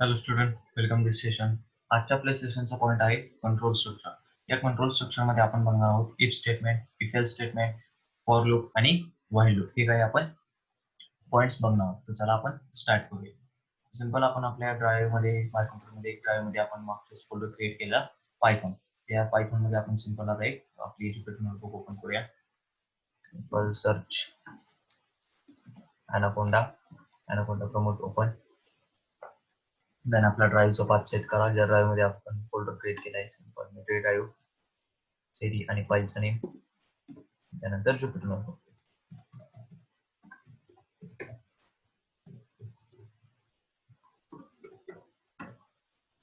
Hello student, welcome दिस session. आजच्या आपल्या सेशनचा point आहे कंट्रोल स्ट्रक्चर. या कंट्रोल स्ट्रक्चर मध्ये आपण बघणार आहोत if statement, if else statement, for loop आणि व्हाईल लूप. हे काही आपण पॉईंट्स बघणार आहोत. तर चला आपण स्टार्ट करूया. सिंपल आपण आपल्या ड्राईव्ह मध्ये एक ड्राईव्ह मध्ये आपण मागचा फोल्डर क्रिएट केला पायथॉन. त्या पायथॉन मध्ये आपण सिंपल आता एक आपली एज्युकेटर नोटबुक ओपन करूया. Simple search anaconda prompt open. Then आपला ड्राईव्हचा पाथ सेट करा. ज्या ड्राईव्ह मध्ये आपण फोल्डर क्रिएट केला आहे, सिंपल मेटरी ड्राईव्ह, सीडी आणि फाईलचं नेम, त्यानंतर जुपिटर नोटबुक.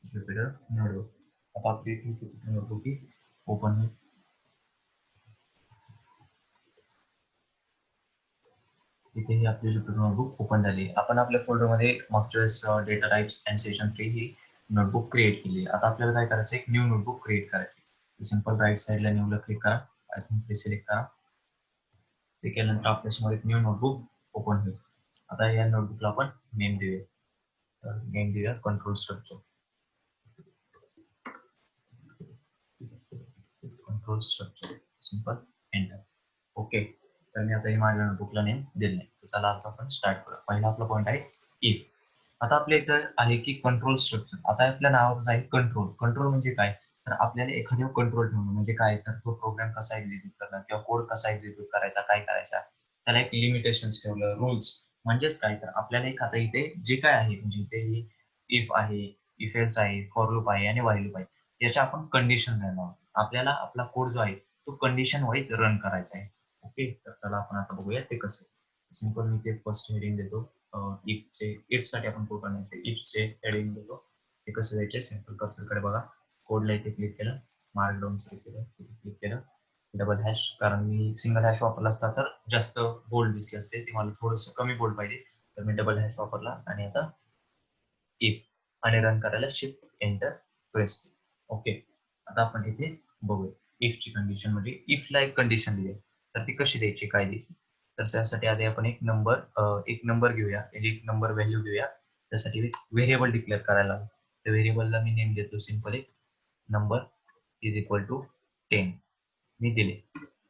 Jupyter notebook. आता आपली जुपिटर नोटबुक ही ओपन होईल. इथे ही आपली जुपिटर नोटबुक ओपन झाली. आपण आपल्या फोल्डरमध्ये मागच्या वेळेस data types and session 3 he notebook create केली. आता आपल्याला काय करायचं, एक न्यू नोटबुक क्रिएट करायची. सिंपल राईट साईडला न्यूला क्लिक करा, आयथन प्लेस सिलेक्ट करा. ते केल्यानंतर आपल्यासमोर एक न्यू नोटबुक ओपन होईल. आता या नोटबुकला आपण नेम देऊया. तर नेम देऊया control structure. Control structure simple enter. Okay, तर मी आता हे माझ्या नोटबुकला नेम दिले. चला आता आपण स्टार्ट करूया. पहिला आपला पॉईंट आहे इफ. आता आपल्या इथं आहे की कंट्रोल स्ट्रक्चर. आता आपल्या नावाचं आहे कंट्रोल. कंट्रोल म्हणजे काय, तर आपल्याला एखाद्यावर कंट्रोल ठेवणं. म्हणजे काय, तर तो प्रोग्राम कसा एक्झिक्यूट करणार किंवा कोड कसा एक्झिक्यूट करायचा, काय करायचा, त्याला एक लिमिटेशन्स ठेवलं, रूल्स. म्हणजेच काय, तर आपल्याला एक आता इथे जे काय आहे, म्हणजे इथे इफ आहे, इफ एल्स आहे, फॉर लूप आहे आणि व्हाईल लूप आहे, याच्या आपण कंडिशन देणार आहोत. आपल्याला आपला कोड जो आहे तो कंडिशन वाईज रन करायचा आहे. ओके, तर चला आपण आता बघूया ते कसं. सिंपल मी ते फर्स्ट हेडिंग देतो. इफ साठी आपण कोड बनायचे, इफचे हेडिंग देतो. ते कसं द्यायचे, सिंपल कर्सरकडे बघा, कोडला इथे क्लिक केलं, मार्क डाऊन क्लिक केलं, डबल हॅश, कारण मी सिंगल हॅश वापरला असता तर जास्त बोल्ड दिसले असते, ते मला थोडंसं कमी बोल्ड पाहिजे, तर मी डबल हॅश वापरला. आणि आता इफ आणि रन करायला शिफ्ट एंटर प्रेस केली. ओके, आता आपण इथे बघूया इफची कंडिशन. म्हणजे इफला एक कंडिशन दिली तर ती कशी द्यायची, काय द्यायची. तर त्यासाठी आधी आपण एक नंबर घेऊया, एक नंबर व्हॅल्यू घेऊया. त्यासाठी एक व्हेरिएबल डिक्लेअर करायला लागेल. त्या व्हेरिएबलला मी नेम देतो सिंपल एक नंबर इज इक्वल टू 10. मी दिले.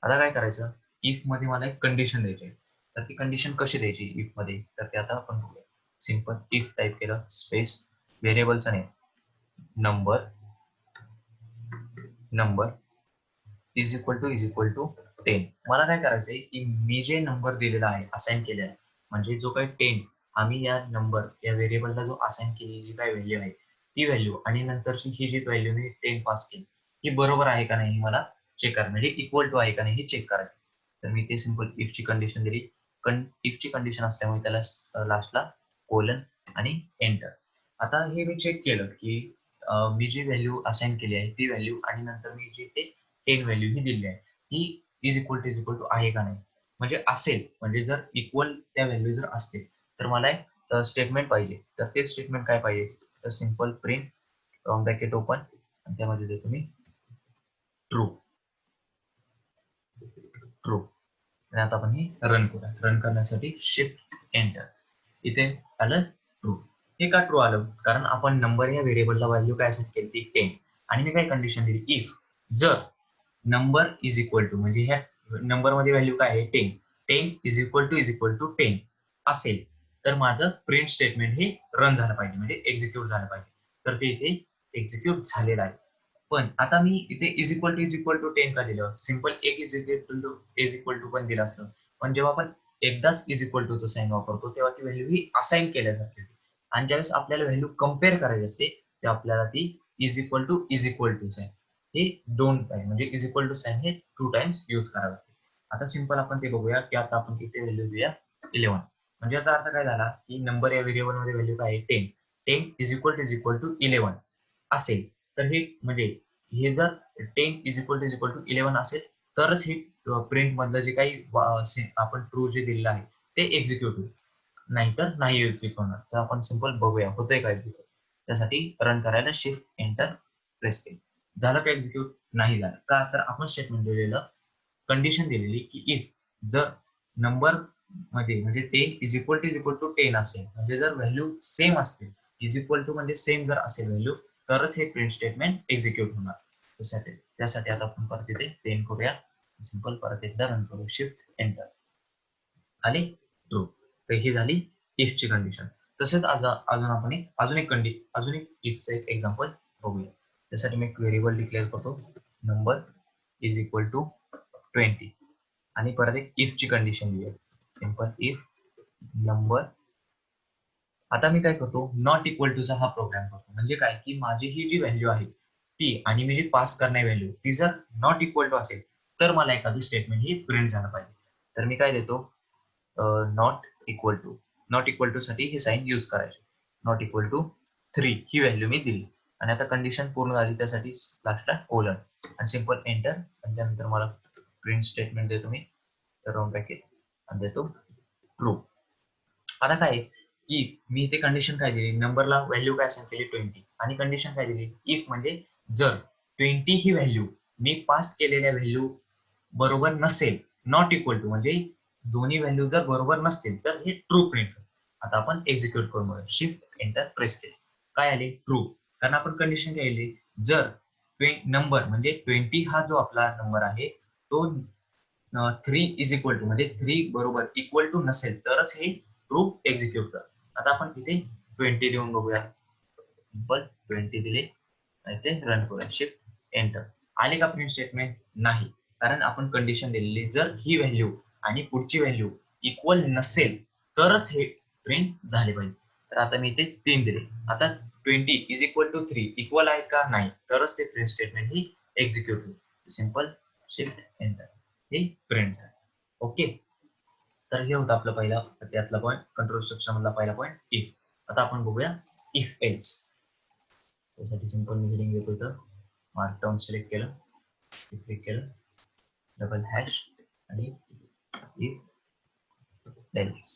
आता काय करायचं, इफ मध्ये मला एक कंडिशन द्यायची आहे. तर ती कंडिशन कशी द्यायची इफ मध्ये, तर ते आता आपण बघूया. सिंपल इफ टाईप केलं, स्पेस, व्हेरिएबलचा name number is equal to 10. मला काय करायचंय की मी जे नंबर दिलेला आहे, असाइन केलेला आहे, म्हणजे जो काही 10 आम्ही या नंबर या व्हेरिएबलला जो असाइन केलेली जी काही व्हॅल्यू आहे, ती व्हॅल्यू आणि नंतरची ही जी व्हॅल्यू मी 10 पास केली, ही बरोबर आहे का नाही मला चेक करा, म्हणजे इक्वल टू आहे का नाही हे चेक करायचं. तर मी ते सिंपल इफची कंडिशन दिली. इफची कंडिशन असल्यामुळे त्याला लास्टला कोलन आणि एंटर. आता हे मी चेक केलं की मी जी व्हॅल्यू असाइन केली आहे ती व्हॅल्यू आणि नंतर मी जी ते 10 व्हॅल्यू ही दिली आहे, ही इज इक्वल टू आहे का नाही. म्हणजे असेल, म्हणजे जर इक्वल त्या व्हॅल्यू जर असतील तर मला एक स्टेटमेंट पाहिजे. तर ते स्टेटमेंट काय पाहिजे, तर simple print from bracket open आणि त्यामध्ये देतो मी ट्रू. ट्रू. आणि आता आपण हे रन करूया. रन करण्यासाठी शिफ्ट एंटर. इथे आलं ट्रू. हे का ट्रू आलं, कारण आपण नंबर या व्हेरिएबलला व्हॅल्यू काय सेट केली ती 10. आणि मी काय कंडिशन दिली, इफ जर नंबर इज इक्वल टू, म्हणजे ह्या नंबर मध्ये व्हॅल्यू काय आहे 10, 10 इज इक्वल टू 10 असेल तर माझं प्रिंट स्टेटमेंट हे रन झालं पाहिजे, म्हणजे एक्झिक्यूट झालं पाहिजे. तर ते इथे एक्झिक्यूट झालेलं आहे. पण आता मी इथे इज इक्वल टू 10 का दिलं, सिंपल एक इज इक्वल टू पण दिलं असतं. पण जेव्हा आपण एकदाच इज इक्वल टू साइन वापरतो तेव्हा ती व्हॅल्यू ही असाइन केल्यासारखी होती. आणि ज्यावेळेस आपल्याला व्हॅल्यू कम्पेअर करायची असते तेव्हा आपल्याला ती इज इक्वल टू साइन हे 2 टाइम, म्हणजे इज इक्वल टू साइन हे 2 टाइम्स यूज करावं लागते. आता सिंपल आपण ते बघूया की आता आपण इथे व्हॅल्यू देऊया 11. म्हणजे याचा अर्थ काय झाला की नंबर या व्हेरिएबल मध्ये व्हॅल्यू काय आहे 10. 10 इज इक्वल टू 11 असेल तर हे, म्हणजे हे जर 10 इज इक्वल टू 11 असेल तरच हे प्रिंट मधलं जे काही आपण ट्रू जे दिलेलं आहे ते एक्झिक्यूट होईल, नाहीतर नाही एक्झिक्यूट होणार. तर आपण सिंपल बघूया होतंय काय एक्झिक्यूट. त्यासाठी रन करायला शिफ्ट एंटर प्रेस केली. झालं का एक्झिक्यूट, नाही झालं का, तर आपण स्टेटमेंट दिलेलं, कंडिशन दिलेली की इफ जर नंबर मध्ये म्हणजे 10 इज इक्वल टू 10 असेल, म्हणजे जर व्हॅल्यू सेम असतील इज इक्वल टू म्हणजे सेम जर असेल व्हॅल्यू तरच हे प्रिंट स्टेटमेंट एक्झिक्यूट होणार. त्यासाठी आता आपण परत इथे 10 करूया. सिंपल परत एकदा रन करू. Shift enter. आले ट्रू. तर ही झाली इफ ची कंडिशन. तसेच अजून एक इफचं एक एक्झाम्पल बघूया. त्यासाठी मी एक व्हेरिएबल डिक्लेअर करतो, नंबर इज इक्वल टू 20 आणि परत एक इफ ची कंडिशन दिली. Simple if number. आता मी काय करतो, नॉट इक्वल टूचा हा प्रोग्राम करतो. म्हणजे काय की माझी ही जी व्हॅल्यू आहे ती आणि मी जी पास करणार व्हॅल्यू ती जर नॉट इक्वल टू असेल तर मला एखादी स्टेटमेंट ही प्रिंट झालं पाहिजे. तर मी काय देतो, not equal to. Not equal to साठी हे साइन यूज करायचे. नॉट इक्वल टू 3 ही व्हॅल्यू मी दिली आणि आता कंडिशन पूर्ण झाली त्यासाठी लास्टला कोलन आणि सिंपल एंटर आणि त्यानंतर मला प्रिंट स्टेटमेंट देतो मी राउंड ब्रॅकेट आणि देतो ट्रू. आता काय की मी इथे कंडिशन काय दिली, नंबरला व्हॅल्यू काय असाइन केली 20 आणि कंडिशन काय दिली, इफ म्हणजे जर 20 ही व्हॅल्यू मी पास केलेल्या व्हॅल्यू बरोबर नसेल, नॉट इक्वल टू म्हणजे दोन्ही व्हॅल्यू जर बरोबर नसतील तर हे ट्रू प्रिंट. आता आपण एक्झिक्यूट करून बघूया. शिफ्ट एंटर प्रेस केले. काय आले, ट्रू. कारण आपण कंडिशन काय दिली, जर नंबर म्हणजे 20 हा जो आपला नंबर आहे तो 3 इज इक्वल टू म्हणजे 3 बरोबर इक्वल टू नसेल तरच हे ट्रू एक्झिक्यूट कर. आता आपण तिथे 20 देऊन बघूया. सिंपल 20 दिले आणि ते रन करूया. Shift enter. आले का प्रिंट स्टेटमेंट? नाही, कारण आपण कंडिशन दिलेली जर ही व्हॅल्यू आणि पुढची व्हॅल्यू इक्वल नसेल तरच हे प्रिंट झाले पाहिजे. तर आता मी इथे 3 दिले. आता 20 इज इक्वल टू 3 इक्वल आहे का? नाही, तरच ते प्रिंट स्टेटमेंट ही एक्झिक्यूट होईल. सिंपल शिफ्ट एंटर, हे प्रिंट झाले. ओके, तर हे होतं आपलं पहिला त्यातला पॉईंट, कंट्रोल स्ट्रक्चर मधला पहिला पॉईंट इफ. आता आपण बघूया इफ एल्स. त्यासाठी सिंपल मी हेडिंग देतो इथं, मार्क डाऊन सिलेक्ट केलं, क्लिक केलं, डबल हॅश आणि इफ एल्स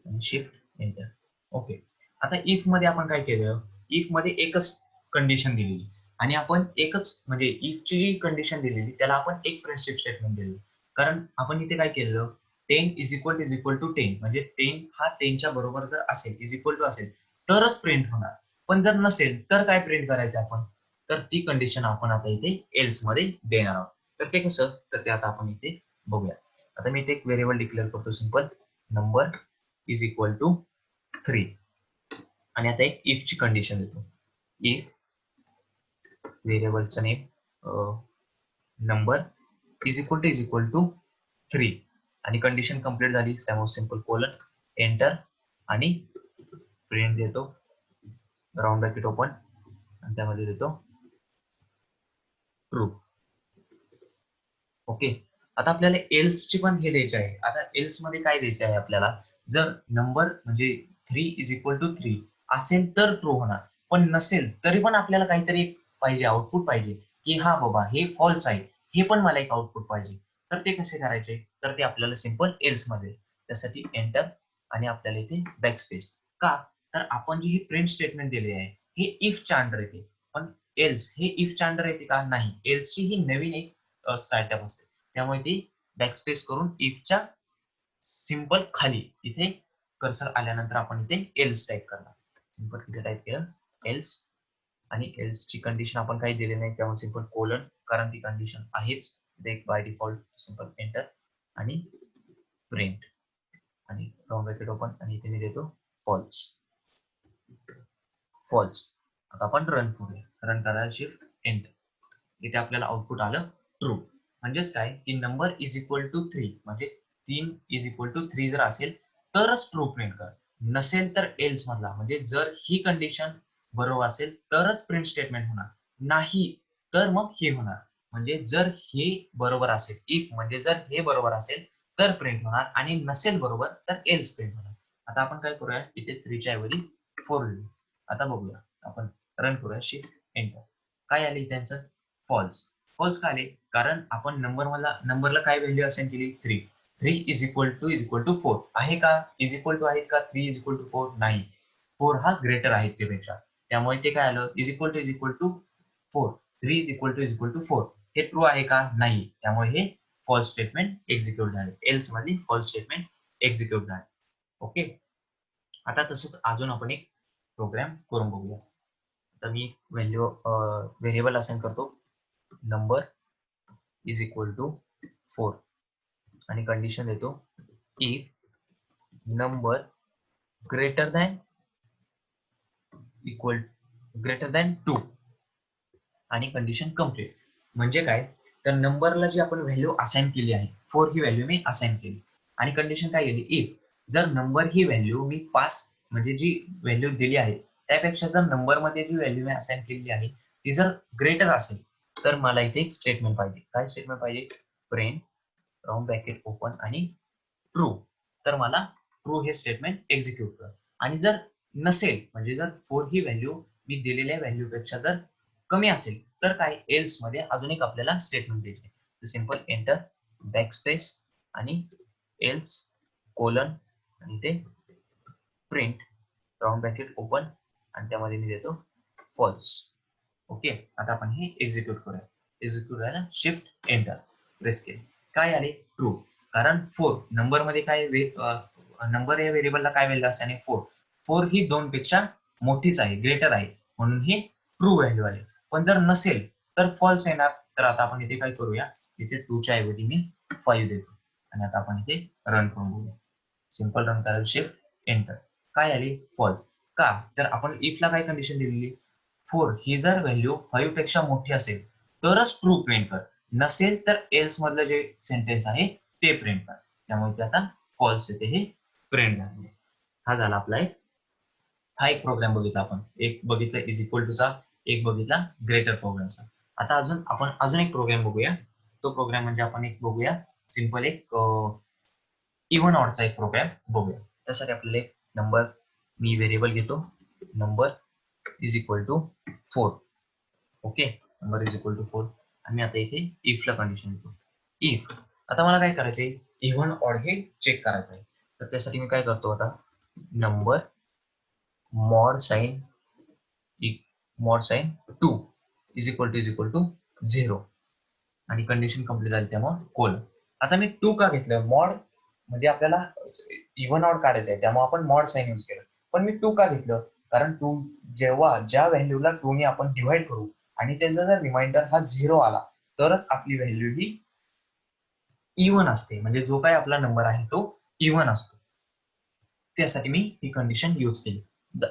आणि शिफ्ट एंटर. ओके, आता इफ मध्ये आपण काय केलं, इफ मध्ये एकच कंडिशन दिलेली आणि आपण एकच म्हणजे इफ ची जी कंडिशन दिलेली त्याला आपण एक प्रिंट स्टेटमेंट दिलं. कारण आपण इथे काय केलं, 10 इज इक्वल टू 10 म्हणजे 10 हा 10 च्या बरोबर जर असेल, इज इक्वल टू असेल तरच प्रिंट होणार. पण जर नसेल तर काय प्रिंट करायचं आपण, तर ती कंडिशन आपण आता इथे एल्स मध्ये देणार आहोत. तर ते कसं, तर ते आता आपण इथे बघूया. आता मी इथे एक व्हेरिएबल डिक्लेअर करतो, simple number is equal to 3 आणि आता एक इफ ची कंडिशन देतो. इफ व्हेरिएबलचं name number is equal to 3 आणि कंडिशन कंप्लीट झाली, त्यामुळे सिंपल कोलन एंटर आणि प्रिंट देतो, राउंड ब्रॅकेट ओपन आणि त्यामध्ये देतो ट्रू. ओके, आता आपल्याला एल्स ची पण हे द्यायचे आहे. आता एल्स मध्ये काय द्यायचे आहे आपल्याला, जर नंबर म्हणजे 3 इज इक्वल टू 3 असेल तर ट्रू होणार, पण नसेल तरी पण आपल्याला काहीतरी पाहिजे, आउटपुट पाहिजे की हा बाबा हे फॉल्स आहे, हे पण मला एक आउटपुट पाहिजे. तर ते कसे करायचे, तर ते आपल्याला सिंपल एल्स मध्ये. त्यासाठी एंटर आणि आपल्याला इथे बॅकस्पेस. का, तर आपण जी ही प्रिंट स्टेटमेंट दिली आहे हे इफ च्या अंडर येते, पण एल्स हे इफ च्या अंडर येते का? नाही, एल्स ची ही नवीन एक स्टार्टअप असते, त्यामुळे ती बॅकस्पेस करून इफच्या सिंपल खाली इथे कर्सर आल्यानंतर आपण इथे एल्स टाईप करणार. सिंपल इथे टाईप केलं एल्स आणि एल्स ची कंडिशन आपण काही दिली नाही, त्यामुळे सिंपल कोलन, कारण ती कंडिशन आहेच बाय डिफॉल्ट. सिंपल एंटर आणि प्रिंट आणि राउंड ब्रॅकेट ओपन आणि इथे मी देतो फॉल्स. फॉल्स. आता आपण रन करूया. रन करायला शिफ्ट एंटर. इथे आपल्याला आउटपुट आलं ट्रू. म्हणजेच काय की नंबर इज इक्वल टू 3 म्हणजे 3 इज इक्वल टू 3 जर असेल तरच ट्रू प्रिंट कर, नसेल तर एल्स मधला म्हणजे जर ही कंडिशन बरोबर असेल तरच प्रिंट स्टेटमेंट होणार, नाही तर मग हे होणार. म्हणजे जर हे बरोबर असेल, इफ म्हणजे जर हे बरोबर असेल तर प्रिंट होणार आणि नसेल बरोबर तर एल्स प्रिंट होणार. आता आपण काय करूया, इथे 3 च्या ऐवजी 4 लिहू. आता बघूया, आपण रन करूया शिफ्ट एंटर. काय आले त्यांचं, फॉल्स. फॉल्स का आले, कारण आपण नंबरला काय व्हॅल्यू असाइन केली, 3. 3 इज इक्वल टू 4 आहे का, इज इक्वल टू आहेत का 3 इज इक्वल टू 4? नाही, 4 हा ग्रेटर आहे त्यापेक्षा, त्यामुळे ते काय आलं, is equal to 4. 3 is equal to 4 हे ट्रू आहे का? नाही, त्यामुळे हे फॉल्स स्टेटमेंट एक्झिक्यूट झाले, एल्स मध्ये फॉल्स स्टेटमेंट एक्झिक्यूट झाले. ओके, आता तसंच अजून आपण एक प्रोग्राम करून बघूया. तर मी व्हॅल्यू व्हेरिएबल असाइन करतो, नंबर इज इक्वल टू 4 आणि कंडिशन देतो if number greater than equal greater than 2 आणि कंडिशन कंप्लीट. म्हणजे काय, तर नंबरला जी आपण व्हॅल्यू असाइन केली आहे 4 ही व्हॅल्यू मी असाइन केली आणि कंडिशन काय केली, इफ जर नंबर ही व्हॅल्यू मी पास म्हणजे जी व्हॅल्यू दिली आहे त्यापेक्षा जर नंबर मध्ये जी व्हॅल्यू मी असाइन केलेली आहे ती जर ग्रेटर असेल तर मला इथे एक स्टेटमेंट पाहिजे. काय स्टेटमेंट पाहिजे, प्रिंट राऊंड ब्रॅकेट ओपन आणि ट्रू. तर मला ट्रू हे स्टेटमेंट एक्झिक्यूट कर. आणि जर नसेल म्हणजे जर 4 ही व्हॅल्यू मी दिलेल्या व्हॅल्यू पेक्षा जर कमी असेल तर काय, एल्स मध्ये अजून एक आपल्याला स्टेटमेंट द्यायचे. सिंपल एंटर बॅकस्पेस आणि एल्स कोलन आणि ते प्रिंट राऊंड ब्रॅकेट ओपन आणि त्यामध्ये मी देतो फॉल्स. ओके, आता आपण हे एक्झिक्यूट करूया. एक्झिक्यूट करायला शिफ्ट एंटर प्रेस केले, काय आले, ट्रू. कारण 4 नंबर मध्ये काय, नंबर या व्हेरिएबलला काय व्हॅल्यू असते आणि 4 ही 2 पेक्षा मोठीच आहे, ग्रेटर आहे, म्हणून हे ट्रू व्हॅल्यू आले. पण जर नसेल तर फॉल्स येणार. तर आता आपण इथे काय करूया, इथे 2 च्या ऐवजी मी 5 देतो आणि आता आपण इथे रन करून बघूया. सिंपल रन करायला शिफ्ट एंटर, काय आली, फॉल्स. का, तर आपण इफला काय कंडिशन दिलेली, 4 ही जर व्हॅल्यू 5 पेक्षा मोठी असेल तरच ट्रू प्रिंट कर, नसेल तर एल्स मधलं जे सेंटेन्स आहे ते प्रिंट कर. त्यामुळे ते आता फॉल्स येते, हे प्रिंट झाले. हा झाला आपला हा एक प्रोग्राम बघितला आपण. एक बघितला इज इक्वल टूचा, एक बघितला ग्रेटर प्रोग्रामचा. आता आपण अजून एक प्रोग्राम बघूया. तो प्रोग्राम म्हणजे आपण एक बघूया सिंपल एक इव्हन ऑडचा एक प्रोग्राम बघूया. त्यासाठी आपल्याला एक नंबर मी व्हेरिएबल घेतो, number is equal to 4. Okay, number is equal to 4 आणि आता इथे इफ ला कंडिशन देतो. इफ आता मला काय करायचंय, इव्हन ऑड हे चेक करायचं आहे. तर त्यासाठी मी काय करतो, आता number mod sign 2 is equal to 0 आणि कंडिशन कंप्लीट झाली त्यामुळे कोल. आता मी 2 का घेतलं, मॉड म्हणजे आपल्याला इव्हन ऑड काढायचं आहे त्यामुळे आपण मॉड साइन यूज केलं. पण मी 2 का घेतलं, कारण 2 जेव्हा ज्या व्हॅल्यूला 2 ने आपण डिव्हाइड करू आणि त्याचा जर रिमाइंडर हा 0 आला तरच आपली व्हॅल्यू ही इव्हन असते, म्हणजे जो काय आपला नंबर आहे तो इव्हन असतो. त्यासाठी मी ही कंडिशन यूज केली.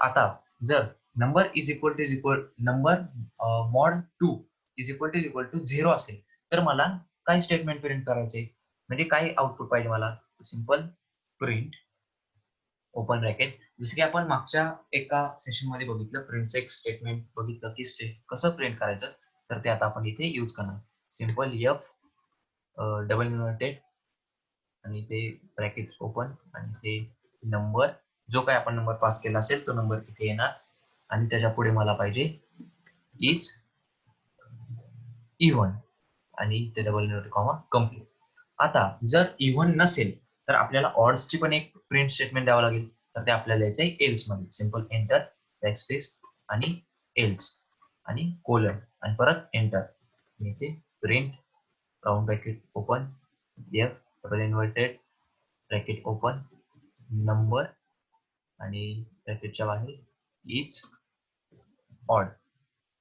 आता जर number number mod 2 is equal to 0 असेल तर मला काय स्टेटमेंट प्रिंट करायचे, म्हणजे काय आउटपुट पाहिजे मला, सिंपल प्रिंट ओपन ब्रॅकेट. जसं की आपण मागच्या एका सेशन मध्ये बघितलं, प्रिंटचं एक स्टेटमेंट बघितलं की कसं प्रिंट करायचं, तर ते आता आपण इथे यूज करणार. सिंपल एफ डबल इन्व्हर्टेड आणि ते ब्रॅकेट ओपन आणि ते नंबर, जो काय आपण नंबर पास केला असेल तो नंबर इथे येणार आणि त्याच्या पुढे मला पाहिजे इज इव्हन आणि ते डबल इन्व्हर्टेड कॉमा कंप्लीट. आता जर इव्हन नसेल तर आपल्याला ऑड्सची पण एक प्रिंट स्टेटमेंट द्यावं लागेल. तर ते आपल्याला द्यायचंय एल्स मध्ये. सिंपल एंटर बॅकस्पेस आणि एल्स आणि कोलन आणि परत एंटर. इथे print round bracket open F double inverted bracket open number आणि ब्रॅकेटच्या बाहेर इज ऑड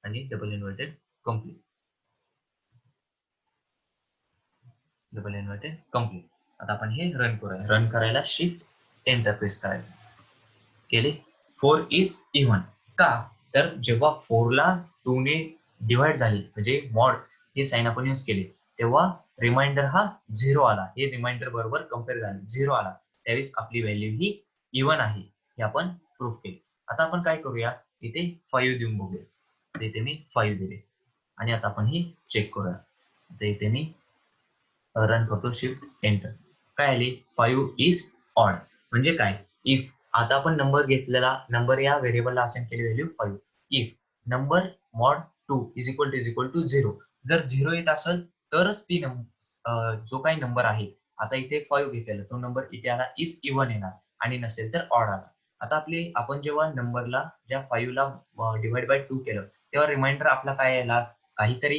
आणि double inverted complete. Double inverted complete. आता आपण हे रन करूया. रन करायला शिफ्ट एंटर प्रेस करायला केले. 4 इज इव्हन. का, तर जेव्हा 4 ला 2 ने डिवाइड झाली म्हणजे मॉड हे साइन आपण यूज केले तेव्हा रिमाइंडर हा 0 आला. हे रिमाइंडर बरोबर कम्पेअर झाले, 0 आला, त्यावेळेस आपली व्हॅल्यू ही इव्हन आहे हे आपण प्रूव्ह केले. आता आपण काय करूया, इथे 5 देऊन बघूया. तर इथे मी 5 दिले आणि आता आपण ही चेक करूया. तर इथे मी रन करतो शिफ्ट एंटर, काय आली, 5 इज ऑड. म्हणजे काय, इफ आता आपण नंबर घेतलेला, नंबर या व्हेरिएबलला असाइन केली value 5. If number mod 2 is equal to 0, जर 0 येत असेल तरच ती जो काही नंबर आहे, आता इथे 5 घेतलेला तो नंबर इथे आला इज इव्हन येणार आणि नसेल तर ऑड आला. आता आपण जेव्हा नंबरला ज्या 5 ला डिवाइड बाय 2 केलं तेव्हा रिमाइंडर आपला काय येणार, काहीतरी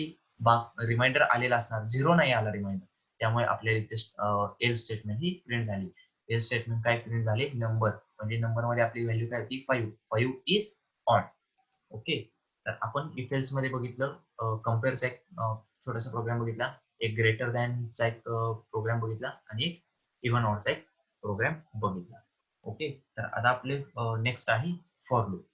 रिमाइंडर आलेला असणार, 0 नाही आला रिमाइंडर. त्यामुळे आपल्याला इथे एल स्टेटमेंट ही प्रिंट झाली. एल स्टेटमेंट काय प्रिंट झाले, नंबर म्हणजे नंबर मध्ये आपली व्हॅल्यू काय होती 5. 5 इज ऑड. ओके, तर आपण इफ एल्स मध्ये बघितलं कम्पेअरचा एक छोटासा प्रोग्राम बघितला, एक ग्रेटर दॅनचा एक प्रोग्राम बघितला आणि एक इव्हन ऑडचा एक प्रोग्राम बघितला. ओके, तर आता आपले नेक्स्ट आहे फॉर लूप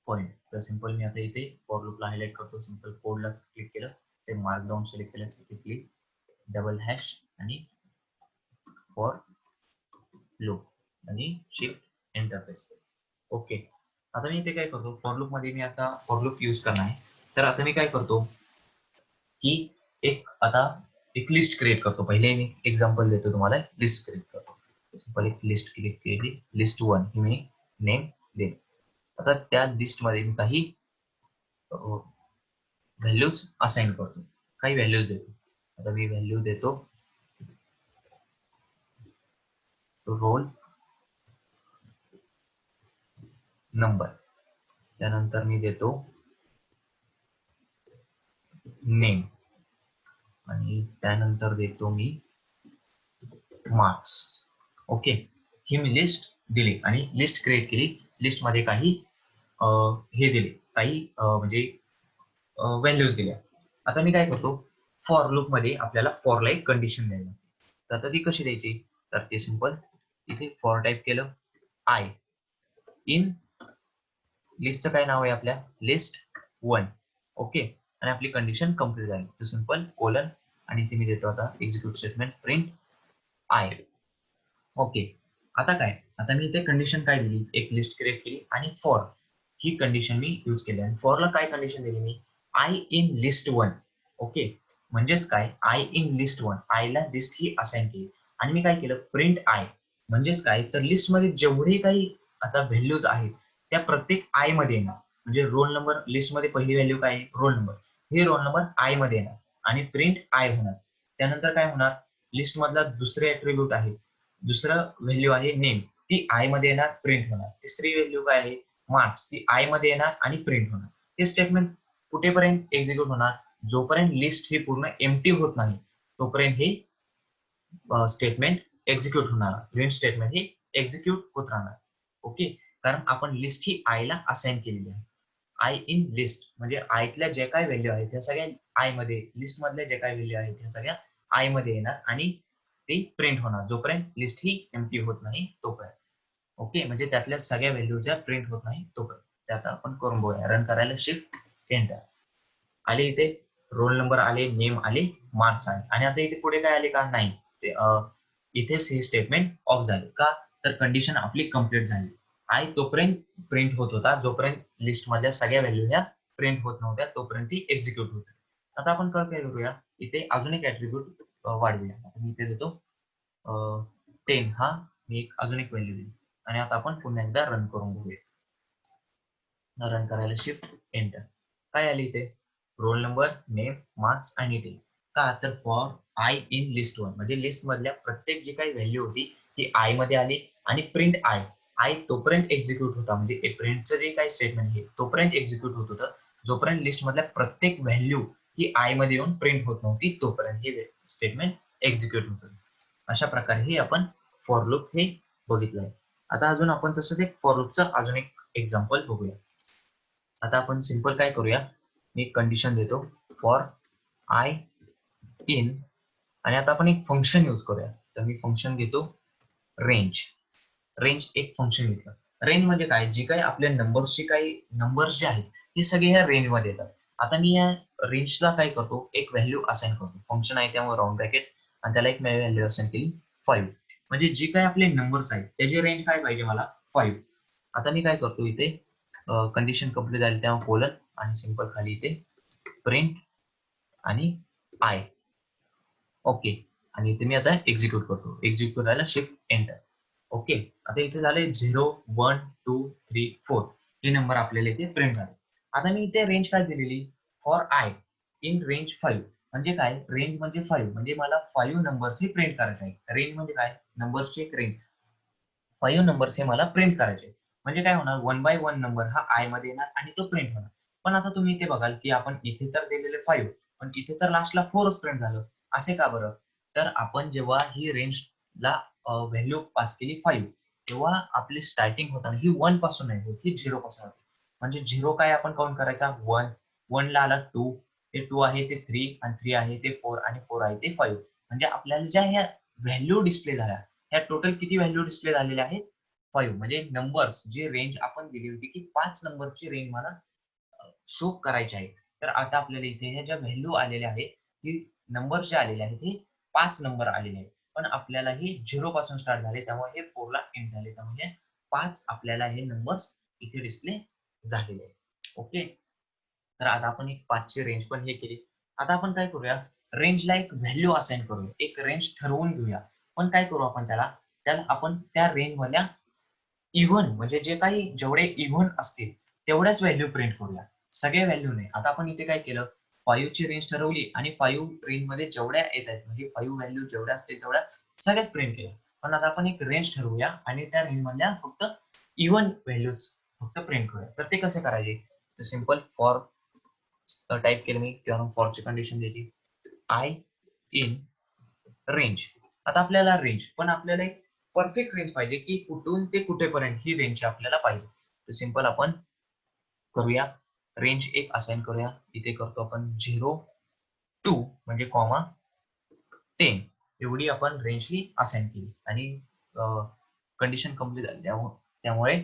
पॉइंट. तर सिंपल मी आता इथे फॉर लूपला हायलाइट करतो, सिंपल कोडला क्लिक केलं, ते मार्कडाऊन सिलेक्ट केलं, तिथे क्लिक डबल हॅश आणि फॉर लूप आणि शिफ्ट एंटर प्रेस. ओके, आता मी इथे काय करतो, फॉर लूप मध्ये मी आता फॉर लूप यूज करणार आहे. तर आता मी काय करतो की एक लिस्ट क्रिएट करतो. पहिले मी एक्झाम्पल देतो तुम्हाला, लिस्ट क्रिएट करतो. सिंपल एक लिस्ट क्रिएट केली, लिस्ट 1 ही मी नेम देईन. आता त्या लिस्ट मध्ये मी काही व्हॅल्यूज असाइन करतो, काही व्हॅल्यूज देतो. आता मी व्हॅल्यू देतो रोल नंबर, त्यानंतर मी देतो नेम आणि त्यानंतर देतो मी मार्क्स. ओके, ही मी लिस्ट दिली आणि लिस्ट क्रिएट केली. लिस्ट मध्ये काही हे दिले, काही म्हणजे व्हॅल्यूज दिल्या. आता मी काय करतो, फॉर लूप मध्ये आपल्याला फॉरला एक कंडिशन द्यायला, तर आता ती कशी द्यायची, तर ते सिंपल इथे फॉर टाईप केलं, आय इन लिस्टचं काय नाव आहे आपल्या, लिस्ट 1. ओके, आणि आपली कंडिशन कंप्लीट झाली. तर सिंपल कोलन आणि इथे मी देतो आता execute statement print I. Okay, आता काय, आता मी इथे कंडिशन काय दिली, एक लिस्ट क्रिएट केली आणि for he condition me use केली. आणि फॉरला काय कंडिशन दिली मी, आय इन लिस्ट 1. ओके, म्हणजेच काय, आय इन लिस्ट 1, आयला लिस्ट ही असाइन केली आणि मी काय केलं, प्रिंट आय. म्हणजेच काय, तर लिस्ट मध्ये जेवढे काही आता व्हॅल्यूज आहेत त्या प्रत्येक आय मध्ये येणार. म्हणजे रोल नंबर लिस्ट मध्ये पहिली व्हॅल्यू काय आहे, रोल नंबर, हे रोल नंबर आय मध्ये येणार आणि प्रिंट आय होणार. त्यानंतर काय होणार, लिस्ट मधला दुसरे ऍट्रिब्यूट आहे, दुसरं व्हॅल्यू आहे नेम, ती आय मध्ये येणार, प्रिंट होणार. तिसरी व्हॅल्यू काय आहे, मार्क्स, ती आय मध्ये येणार आणि प्रिंट होणार. हे स्टेटमेंट कुठेपर्यंत एक्झिक्यूट होणार, जोपर्यंत लिस्ट ही पूर्ण एम्प्टी होत नाही तोपर्यंत हे स्टेटमेंट एक्झिक्यूट होणार, प्रिंट स्टेटमेंट हे एक्झिक्यूट होत राहणार. ओके, कारण आपण लिस्ट ही आयला असाइन केलेली आहे. आय इन लिस्ट म्हणजे आयतल्या जे काही व्हॅल्यू आहेत त्या सगळ्या आय मध्ये, लिस्ट मधल्या जे काही व्हॅल्यू आहेत त्या सगळ्या आय मध्ये येणार आणि ते प्रिंट होणार जोपर्यंत लिस्ट ही एम्प्टी होत नाही तोपर्यंत. ओके, म्हणजे त्यातल्या सगळ्या व्हॅल्यूज ज्या प्रिंट होत नाही तोपर्यंत. ते आता आपण करून बघूया, रन करायला शिफ्ट एंटर. आले इथे रोल नंबर आले, नेम आले, मार्क्स आले आणि आता इथे पुढे काय आले का, नाही, इथेच हे स्टेटमेंट ऑफ झाले का, तर कंडिशन आपली कंप्लीट झाली. आय तोपर्यंत प्रिंट होत होता जोपर्यंत लिस्ट मधल्या सगळ्या व्हॅल्यू ह्या प्रिंट होत नव्हत्या तोपर्यंत ती एक्झिक्यूट होत. आता आपण काय करूया, इथे अजून एक ऍट्रिब्यूट वाढवूया. मी इथे देतो 10, हा मी एक अजून एक व्हॅल्यू दिली आणि आता आपण पुन्हा एकदा रन करून बघूया. रन करायला शिफ्ट एंटर. काय आली इथे, रोल नंबर, नेम, मार्क्स आणि डे. का, तर फॉर आय इन लिस्ट 1 म्हणजे लिस्ट मधल्या प्रत्येक जी काही व्हॅल्यू होती ती आय मध्ये आली आणि प्रिंट आय, आय तोपर्यंत एक्झिक्यूट होता, म्हणजे प्रिंटचं जे काही स्टेटमेंट आहे तोपर्यंत एक्झिक्यूट होत होतं जोपर्यंत लिस्ट मधल्या प्रत्येक व्हॅल्यू ही आय मध्ये येऊन प्रिंट होत नव्हती तोपर्यंत हे स्टेटमेंट एक्झिक्यूट होत. अशा प्रकारे हे आपण फॉर लूप हे बघितलंय. आता अजून आपण तसंच एक फॉर लूपचं अजून एक एक्झाम्पल बघूया. आता आपण सिंपल काय करूया, मी कंडिशन देतो फॉर आय इन आणि आता आपण एक फंक्शन यूज करूया. तर मी फंक्शन घेतो रेंज. रेंज एक फंक्शन घेतलं. रेंज म्हणजे काय, जी काही आपल्या नंबर्सची काही नंबर्स जे आहेत हे सगळे ह्या रेंज मध्ये येतात. आता मी या रेंजला काय करतो, एक व्हॅल्यू असाइन करतो. फंक्शन आहे त्यामुळे राऊंड ब्रॅकेट आणि त्याला एक व्हॅल्यू असाइन केली 5. म्हणजे जी काही आपले नंबर्स आहेत त्याची रेंज काय पाहिजे मला, 5. आता मी काय करतो, इथे कंडिशन कंप्लीट झाली तेव्हा कोलन आणि सिंपल खाली इथे प्रिंट आणि आय. ओके, आणि इथे मी आता एक्झिक्यूट करतो, एक्झिक्यूट करायला शिफ्ट एंटर. ओके, आता इथे झाले 0, 1, 2, 3, 4 हे नंबर आपल्याला इथे प्रिंट झाले. आता मी इथे रेंज काय दिलेली, फॉर आय इन रेंज 5. म्हणजे काय, रेंज म्हणजे 5 म्हणजे मला 5 नंबर्स हे प्रिंट करायचे आहे. रेंज म्हणजे काय, नंबर्सची एक रेंज, 5 नंबर्स हे मला प्रिंट करायचे. म्हणजे काय होणार, 1 बाय 1 नंबर हा आय मध्ये येणार आणि तो प्रिंट होणार. पण आता तुम्ही इथे बघाल की आपण इथे तर दिलेले 5 पण इथे तर लास्टला 4च प्रिंट झालं. असे का बरं, तर आपण जेव्हा ही रेंजला व्हॅल्यू पास केली 5 तेव्हा आपली स्टार्टिंग होताना ही 1 पासून नाही होत, ही 0 पासून होते. म्हणजे 0 काय आपण काउंट करायचा 1, 1 ला आला 2, ते 2 आहे ते 3 आणि 3 आहे ते 4 आणि 4 आहे ते 5. म्हणजे आपल्याला ज्या ह्या व्हॅल्यू डिस्प्ले झाल्या, ह्या टोटल किती व्हॅल्यू डिस्प्ले झालेल्या आहेत? 5. म्हणजे नंबर्स जी रेंज आपण दिली होती की 5 नंबरची रेंज मला शो करायचे आहे. तर आता आपल्याला इथे ह्या ज्या व्हॅल्यू आलेल्या आहेत, ही नंबर जे आलेले आहेत हे 5 नंबर आलेले आहेत. पण आपल्याला हे 0 पासून स्टार्ट झाले, त्यामुळे हे 4 ला एंड झाले. त्यामुळे 5 आपल्याला हे नंबर्स इथे डिस्प्ले झालेले आहेत. ओके. तर आता आपण एक 5 ची रेंज पण हे केली. आता आपण काय करूया, रेंजला एक व्हॅल्यू असाइन करूया. एक रेंज ठरवून घेऊया. पण काय करू आपण त्याला, त्याला आपण त्या रेंजमधल्या इव्हन म्हणजे जे काही जेवढे इव्हन असतील तेवढ्याच व्हॅल्यू प्रिंट करूया. सगळे व्हॅल्यू नाही. आता आपण इथे काय केलं, 5 ची रेंज ठरवली आणि 5 रेंजमध्ये जेवढ्या येत आहेत म्हणजे 5 व्हॅल्यू जेवढ्या असतील तेवढ्या सगळ्याच प्रिंट केल्या. पण आता आपण एक रेंज ठरवूया आणि त्या रेंजमधल्या फक्त इव्हन व्हॅल्यूज फक्त प्रिंट करूया. तर ते कसे करायचे? तर सिंपल फॉर टाइप केलं मी किंवा फॉरची कंडिशन दिली आय इन रेंज. आता आपल्याला रेंज पण आपल्याला एक परफेक्ट रेंज पाहिजे की कुठून ते कुठेपर्यंत ही रेंज आपल्याला पाहिजे. तर सिंपल आपण करूया रेंज एक असाइन करूया. इथे करतो आपण 0 टू म्हणजे कॉमा 10 एवढी आपण रेंज ही असाइन केली आणि कंडिशन कंप्लीट झाली. त्यामुळे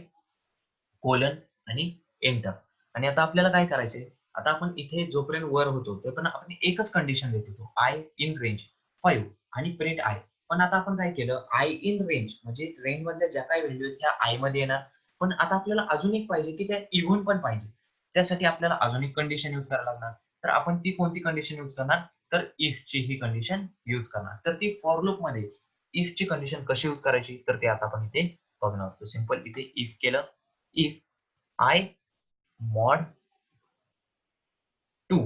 कोलन आणि एंटर. आणि आता आपल्याला काय करायचंय, आता आपण इथे जोपर्यंत वर होतो ते पण आपण एकच कंडिशन देत होतो आय इन रेंज 5 आणि प्रिंट आय. पण आता आपण काय केलं, आय इन रेंज म्हणजे रेंज मधल्या ज्या काही व्हॅल्यू आहेत त्या आय मध्ये येणार. पण आता आपल्याला अजून एक पाहिजे की त्या इव्हन पण पाहिजे. त्यासाठी आपल्याला अजून एक कंडिशन यूज करायला लागणार. तर आपण ती कोणती कंडिशन यूज करणार, तर इफ ची ही कंडिशन यूज करणार. तर ती फॉर लूप मध्ये इफ ची कंडिशन कशी यूज करायची तर ते आता आपण इथे बघणार आहोत. सिंपल इथे इफ केलं, if I mod 2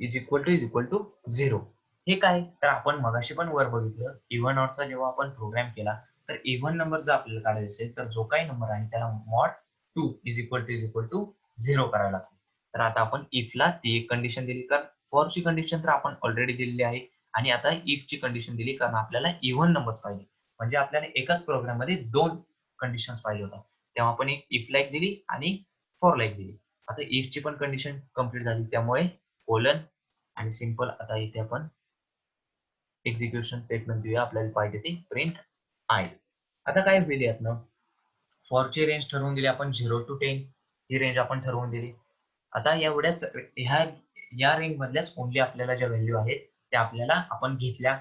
is equal to 0. हे काय, तर आपण मगाशी पण वर बघितलं इव्हन नॉटचा जेव्हा आपण प्रोग्राम केला तर इव्हन नंबर जर आपल्याला काढायचा असेल तर जो काही नंबर आहे त्याला मॉड 2 is equal to 0 करायला लागतो. तर आता आपण if ला ती एक कंडिशन दिली, कारण for ची कंडिशन तर आपण ऑलरेडी दिलेली आहे आणि आता if ची कंडिशन दिली कारण आपल्याला इव्हन नंबर्स पाहिजे. म्हणजे आपल्याला एकाच प्रोग्राम मध्ये दोन कंडिशन्स पाहिजे होता. तेव्हा आपण एक if लाईक दिली आणि for लाईक दिली. आता if ची पण कंडिशन कंप्लीट झाली, त्यामुळे कोलन आणि सिंपल आता इथे आपण एक्झिक्युशन स्टेटमेंट देऊया. आपल्याला पाहिजे ते प्रिंट आय. आता काय होईल यातनं, फॉरची रेंज ठरवून दिली आपण 0 to 10 ही रेंज आपण ठरवून दिली. आता एवढ्याच या रेंज मधल्याच ओन्ली आपल्याला ज्या व्हॅल्यू आहेत त्या आपल्याला आपण घेतल्या.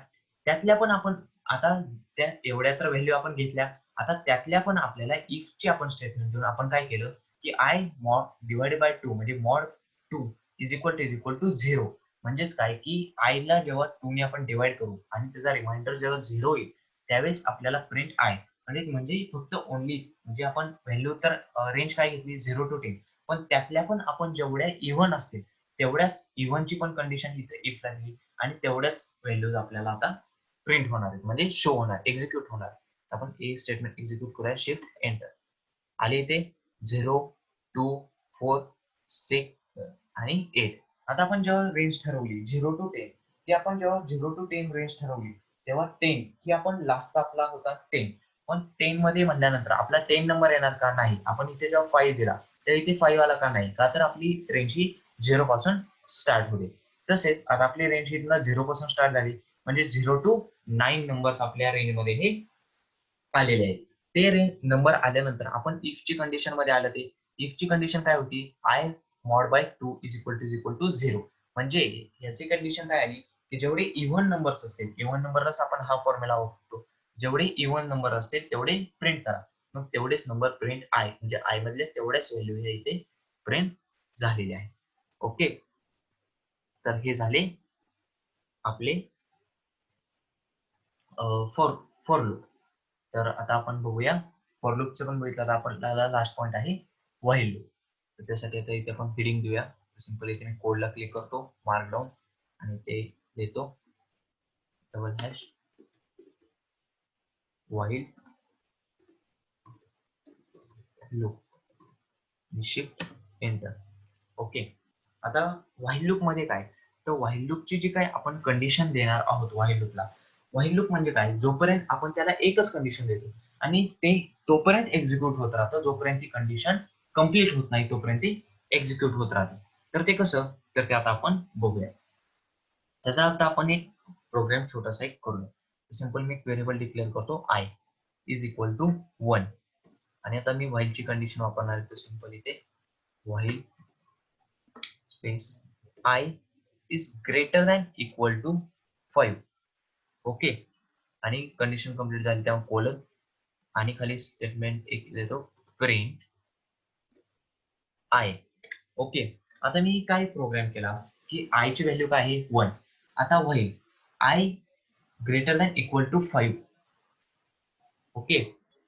त्यातल्या पण आपण आता त्या एवढ्या तर व्हॅल्यू आपण घेतल्या. आता त्यातल्या पण आपल्याला इफ ची आपण स्टेटमेंट देऊन आपण काय केलं की आय मॉड डिवाइडेड बाय 2 म्हणजे मॉड 2 इज इक्वल टू 0. म्हणजेच काय की आय ला जेव्हा 2 ने आपण डिवाइड करू आणि त्याचा रिमाइंडर जेव्हा 0 येईल त्यावेळेस आपल्याला प्रिंट आय म्हणजे फक्त ओन्ली म्हणजे आपण व्हॅल्यू तर रेंज काय घेतली 0 to 10, पण त्यातल्या पण आपण जेवढ्या इव्हन असतील तेवढ्याच इव्हनची पण कंडिशन इथे इफ लागली आणि तेवढ्याच व्हॅल्यूज आपल्याला आता प्रिंट होणार आहेत म्हणजे शो होणार, एक्झिक्यूट होणार. आपण ए स्टेटमेंट एक्झिक्यूट करूया, शिफ्ट एंटर. आले इथे 0 2 4 6 आणि 8. आता आपण जेव्हा रेंज ठरवली 0 to 10 ती आपण जेव्हा 0 to 10 रेंज ठरवली तेव्हा 10 ही आपण लास्ट आपला होता 10. पण 10 मध्ये म्हणल्यानंतर आपला 10 नंबर येणार का नाही. आपण इथे जेव्हा 5 दिला तेव्हा इथे 5 आला का नाही, का तर आपली रेंज ही 0 पासून स्टार्ट होते. तसेच आता आपली रेंज इथनं 0 पासून स्टार्ट झाली म्हणजे 0 to 9 नंबर्स आपल्या रेंज मध्ये हे आलेले आहेत. ते नंबर आल्यानंतर आपण इफ ची कंडिशन मध्ये आलं ते इफ ची कंडिशन काय होती, I mod by 2 is equal to 0. म्हणजे याची कंडिशन काय आली की जेवढे इव्हन नंबर्स असतील, इव्हन नंबरलाच आपण हा फॉर्म्युला वापरतो, जेवढे इव्हन नंबर असतील तेवढे प्रिंट करा. मग तेवढेच नंबर प्रिंट आय म्हणजे आय मधले तेवढ्याच व्हॅल्यू हे इथे प्रिंट झालेले आहे. ओके. तर हे झाले आपले फॉर फॉर लूप. तर आता आपण बघूया फॉर लूपचं पण बघितलं. आता आपल्याला लास्ट पॉइंट आहे व्हाईल लूप. तर त्यासाठी आता इथे आपण हेडिंग देऊया. सिंपल इथे मी कोडला क्लिक करतो, मार्क डाऊन आणि ते देतो double hash while loop shift enter. Okay. आता व्हाईल लूप मध्ये काय, तर व्हाईल लूपची जी काय आपण कंडिशन देणार आहोत व्हाईल लूपला, व्हाईल लूप म्हणजे काय, जोपर्यंत आपण त्याला एकच कंडिशन देतो आणि ते तोपर्यंत एक्झिक्यूट होत राहतं जोपर्यंत ती कंडिशन कंप्लीट होत नाही तोपर्यंत ती एक्झिक्यूट होत राहते. तर ते कसं, तर ते आता आपण बघूया. त्याचा आता आपण एक प्रोग्राम छोटासा एक करूया. सिंपल मी एक व्हेरिएबल डिक्लेअर करतो आय इज इक्वल टू 1 आणि आता मी व्हाईलची कंडिशन वापरणार आहे. तो सिंपल इथे while space I is greater than equal to 5. Okay, आणि कंडिशन कंप्लीट झाली तेव्हा कोलन आणि खाली स्टेटमेंट एक देतो प्रिंट आय. ओके, आता मी काय प्रोग्राम केला की आय ची व्हॅल्यू काय आहे 1. आता while I greater than equal to 5. Okay,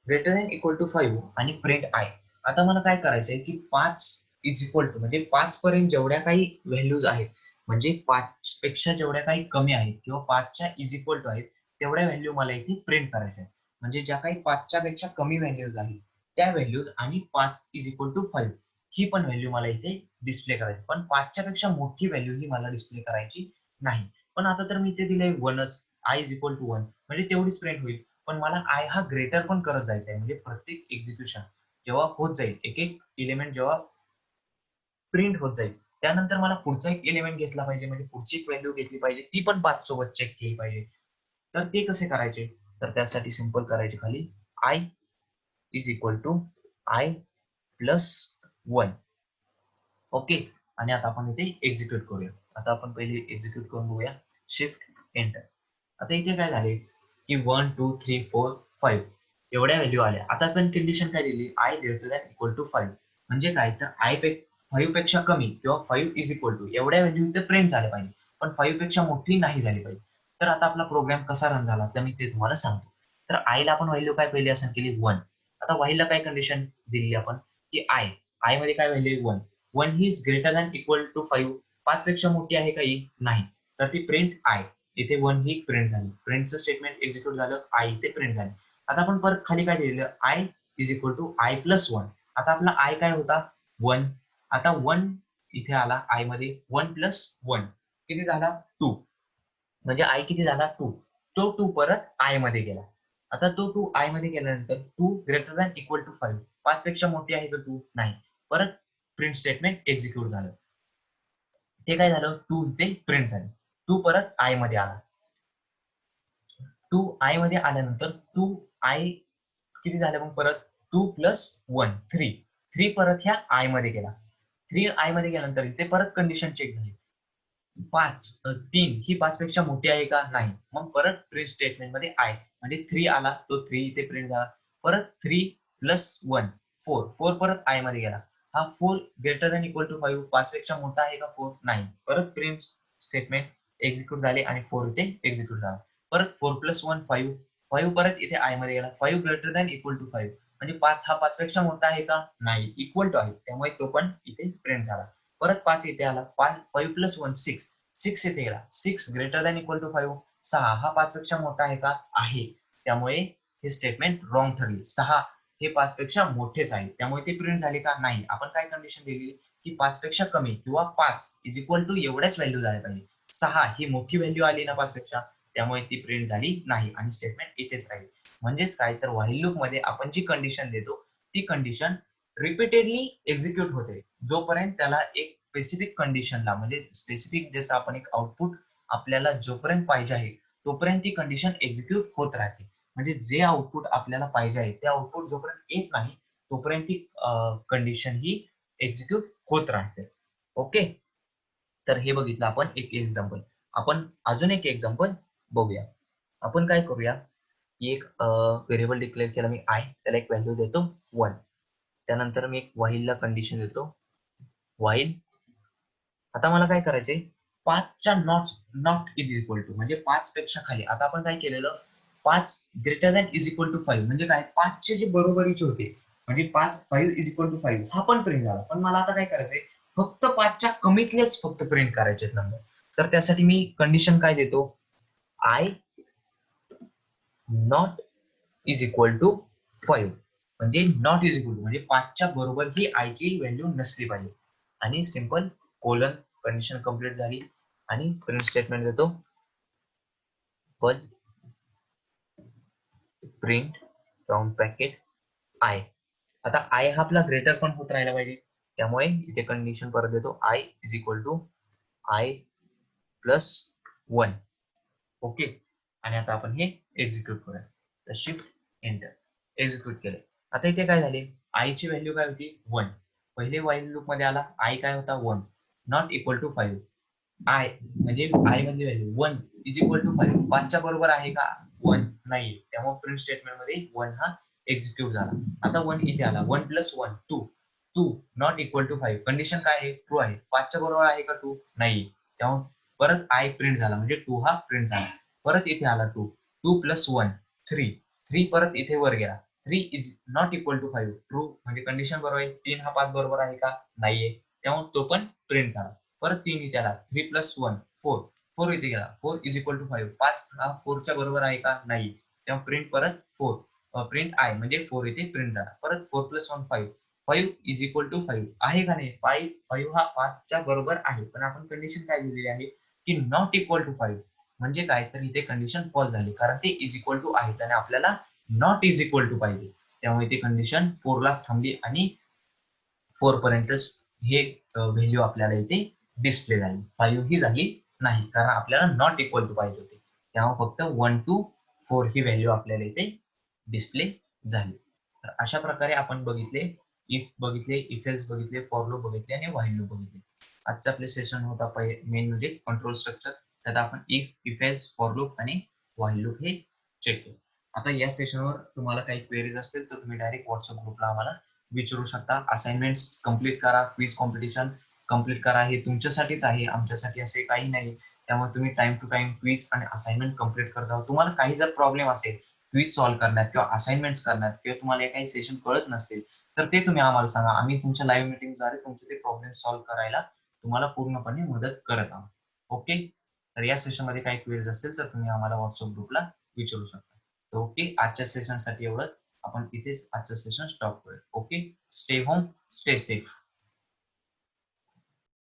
greater than equal to 5 आणि प्रिंट आय. आता मला काय करायचंय की 5 इज इक्वल टू म्हणजे 5 पर्यंत जेवढ्या काही व्हॅल्यूज आहेत म्हणजे 5 पेक्षा जेवढ्या काही कमी आहेत किंवा 5 च्या इज इक्वल टू आहेत तेवढ्या व्हॅल्यू मला इथे प्रिंट करायच्या आहेत. म्हणजे ज्या काही 5 च्या पेक्षा कमी व्हॅल्यूज आहेत त्या व्हॅल्यूज आणि 5 इज इक्वल टू 5 ही पण व्हॅल्यू मला इथे डिस्प्ले करायची. पण 5 च्या पेक्षा मोठी व्हॅल्यू ही मला डिस्प्ले करायची नाही. पण आता तर मी इथे दिलंय 1च, आय इज इक्वल टू 1 म्हणजे तेवढीच प्रिंट होईल. पण मला आय हा ग्रेटर पण करत जायचा आहे. म्हणजे प्रत्येक एक्झिक्युशन जेव्हा होत जाईल, एक एक एलिमेंट जेव्हा प्रिंट होत जाईल त्यानंतर मला पुढचा एक एलिमेंट घेतला पाहिजे, म्हणजे पुढची एक व्हॅल्यू घेतली पाहिजे, ती पण 5 सोबत चेक केली पाहिजे. तर ते कसे करायचे, तर त्यासाठी सिंपल करायचे खाली I is equal to I plus 1. Okay, आणि आता आपण इथे एक्झिक्यूट करूया. आता आपण पहिले एक्झिक्यूट करून बघूया. Shift enter. आता इथे काय झाले की 1 2 3 4 5 एवढ्या व्हॅल्यू आल्या. आता आपण कंडिशन काय दिली, I greater than equal to 5 म्हणजे काय, तर आय 5 पेक्षा कमी किंवा 5 इज इक्वल टू एवढ्या व्हॅल्यू इथे प्रिंट झाल्या पाहिजे, पण 5 पेक्षा मोठी नाही झाली पाहिजे. तर आता आपला प्रोग्राम कसा रन झाला तर मी ते तुम्हाला सांगतो. तर आय ला आपण व्हॅल्यू काय पहिली असं केली 1. आता वाय ला काय कंडिशन दिली आपण की आय मध्ये काय व्हॅल्यू 1. 1 ही is greater than equal to 5. 5 पेक्षा मोठी आहे का ही, नाही. तर ती प्रिंट आय, इथे 1 ही प्रिंट झाली. प्रिंटचं स्टेटमेंट एक्झिक्यूट झालं, आय इथे प्रिंट झाली. आता आपण परत खाली काय दिलेलं, I is equal to I plus 1. आता आपला आय काय होता 1. आता 1 इथे आला आय मध्ये, 1 प्लस 1 किती झाला 2. म्हणजे आय किती झाला 2. तो 2 परत आय मध्ये गेला. आता तो 2 आय मध्ये गेल्यानंतर 2 ग्रेटर दॅन इक्वल टू 5. 5 पेक्षा मोठी आहे का 2, नाही. परत प्रिंट स्टेटमेंट एक्झिक्यूट झालं. ते काय झालं, 2 इथे प्रिंट झाले. 2 परत आय मध्ये आला. 2 आय मध्ये आल्यानंतर 2 आय किती झालं मग परत 2 प्लस 1 3. 3 परत ह्या आय मध्ये गेला. 3 आय मध्ये गेल्यानंतर इथे परत कंडिशन चेक झाली. 3 ही 5 पेक्षा मोठी आहे का, नाही. मग परत प्रिंट स्टेटमेंट मध्ये आय म्हणजे 3 आला, तो 3 इथे प्रिंट झाला. परत 3 प्लस 1 4. 4 परत आय मध्ये गेला. हा 4 ग्रेटर दॅन इक्वल टू 5. 5 पेक्षा मोठा आहे का 4, नाही. परत प्रिंट स्टेटमेंट एक्झिक्यूट झाले आणि 4 इथे एक्झिक्यूट झाला. परत 4 प्लस 1 5. 5 परत इथे आय मध्ये गेला. 5 ग्रेटर दॅन इक्वल टू 5 म्हणजे 5 हा 5 पेक्षा मोठा आहे का, नाही. इक्वल टू आहे, त्यामुळे तो पण इथे प्रिंट झाला. परत 5 इथे आला. 5 प्लस 1 6. 6 इथे गेला. 6 ग्रेटर दॅन इक्वल टू 5. 6 हा 5 पेक्षा मोठा आहे का, आहे. त्यामुळे हे स्टेटमेंट रॉंग ठरले. 6 हे 5 पेक्षा मोठेच आहे, त्यामुळे ते प्रिंट झाले का, नाही. आपण काय कंडिशन दिली की 5 पेक्षा कमी किंवा 5 इज इक्वल टू एवढ्याच व्हॅल्यू झाल्या पाहिजे. 6 ही मोठी व्हॅल्यू आली ना 5 पेक्षा, त्यामुळे ती प्रिंट झाली नाही आणि स्टेटमेंट इथेच राहील. म्हणजेच काय, तर व्हाईल लूप मध्ये आपण जी कंडिशन देतो ती कंडिशन रिपीटेडली एक्झिक्यूट होते जोपर्यंत त्याला एक स्पेसिफिक कंडिशनला, म्हणजे स्पेसिफिक जसं आपण एक आउटपुट आपल्याला जोपर्यंत पाहिजे आहे तोपर्यंत ती कंडिशन एक्झिक्यूट होत राहते. म्हणजे जे आउटपुट आपल्याला पाहिजे आहे ते आउटपुट जोपर्यंत येत नाही तोपर्यंत ती कंडिशन ही एक्झिक्यूट होत राहते. ओके, तर हे बघितलं आपण एक एक्झाम्पल. आपण अजून एक एक्झाम्पल बघूया. आपण काय करूया की एक व्हेरिएबल डिक्लेअर केला मी आय, त्याला एक व्हॅल्यू देतो 1. त्यानंतर मी एक व्हाईल ला कंडिशन देतो व्हाईल. आता मला काय करायचंय, 5 च्या नॉट इज इक्वल टू म्हणजे 5 पेक्षा खाली. आता आपण काय केलेलं, 5 greater than is equal to 5 म्हणजे काय, 5 चे जे बरोबरीचे होते म्हणजे 5 इज इक्वल टू 5 हा पण प्रिंट झाला. पण मला आता काय करायचंय, फक्त 5 च्या कमीतलेच फक्त प्रिंट करायचे नंबर. तर त्यासाठी मी कंडिशन काय देतो, I not is equal to 5 म्हणजे नॉट इज इक्वल टू म्हणजे 5 च्या बरोबर ही आय ची व्हॅल्यू नसली पाहिजे. आणि सिंपल कोलन, कंडिशन कंप्लीट झाली आणि प्रिंट स्टेटमेंट देतो पण प्रिंट राऊंड ब्रॅकेट आय. आता आय हा आपला ग्रेटर पण होत राहिला पाहिजे, त्यामुळे इथे कंडिशन परत देतो I is equal to I plus 1. Okay. आणि आता आपण हे एक्झिक्यूट करूया. तर शिफ्ट एंटर एक्झिक्यूट केलं. आता इथे काय झाले, आय ची व्हॅल्यू काय होती 1. पहिले व्हाईल लूप मध्ये आला, आय काय होता 1 नॉट इक्वल टू 5. आय म्हणजे आय मधली व्हॅल्यू 1 इज इक्वल टू 5. 5 च्या बरोबर आहे का 1 नाही, त्यामुळे प्रिंट स्टेटमेंट मध्ये 1 हा एक्झिक्यूट झाला. आता 1 इथे आला, 1 plus 1 2 not equal to 5. Condition काय आहे, ट्रू आहे. 5 च्या बरोबर आहे का 2 नाही, त्यामुळे परत आय प्रिंट झाला म्हणजे 2 हा प्रिंट झाला. परत इथे आला 2 प्लस 1 3 परत इथे वर गेला, 3 is not equal to 5. True म्हणजे कंडिशन बरोबर आहे. 3 हा 5 बरोबर आहे का नाहीये, त्यामुळे तो पण प्रिंट झाला. परत 3 इथे आला, 3 प्लस 1 4 इथे गेला, 4 इज इक्वल टू 5. 5 हा 4 च्या बरोबर आहे का नाही, तेव्हा प्रिंट परत 4. प्रिंट आय म्हणजे 4 इथे प्रिंट झाला. परत 4 प्लस 1 5 इज इक्वल टू 5 आहे का नाही. 5 हा 5 च्या बरोबर आहे, पण आपण कंडिशन काय दिलेली आहे की नॉट इक्वल टू 5. म्हणजे काय, तर इथे कंडिशन फॉल्स झाली, कारण ते इज इक्वल टू आहे आणि आपल्याला नॉट इज इक्वल टू पाहिजे. त्यामुळे ती कंडिशन 4 लाच थांबली आणि 4 पर्यंत हे व्हॅल्यू आपल्याला इथे डिस्प्ले झाली. 5 ही झाली नाही, कारण आपल्याला नॉट इक्वल टू पाहिजे होते. त्यामुळे फक्त 1 to 4 ही व्हॅल्यू आपल्याला इथे डिस्प्ले झाली. तर अशा प्रकारे आपण बघितले, इफ बघितले, इफ एल्स बघितले, फॉर लूप बघितले आणि व्हाईल लूप बघितले. आजचा आपले सेशन होता मेन म्हणजे कंट्रोल स्ट्रक्चर. त्यात आपण इफ एल्स, फॉर लूप आणि व्हाईल लूप हे चेक केलं. आता या सेशनवर तुम्हाला काही क्वेरीज असतील तर तुम्ही डायरेक्ट व्हॉट्सअप ग्रुपला आम्हाला विचारू शकता. असाइनमेंट्स कंप्लीट करा, क्विज कॉम्पिटिशन कंप्लीट करा, हे तुमच्यासाठीच आहे, आमच्यासाठी असे काही नाही. त्यामुळे तुम्ही टाइम टू टाइम क्विज आणि असाइनमेंट कंप्लीट करत जावा. तुम्हाला काही जर प्रॉब्लेम असेल क्विज सॉल्व्ह करण्यात किंवा असाइनमेंट्स करण्यात किंवा तुम्हाला काही सेशन कळत नसतील तर ते तुम्ही आम्हाला सांगा. आम्ही तुमच्या लाईव्ह मीटिंगद्वारे तुमचे ते प्रॉब्लेम सॉल्व्ह करायला तुम्हाला पूर्णपणे मदत करत आहोत. ओके. तर या सेशनमध्ये काही क्वेरीज असतील तर तुम्ही आम्हाला व्हॉट्सअप ग्रुपला विचारू शकता. तर ओके, आजच्या सेशनसाठी एवढंच. आपण इथेच आजचं सेशन स्टॉप करूया. Okay, stay home, stay safe.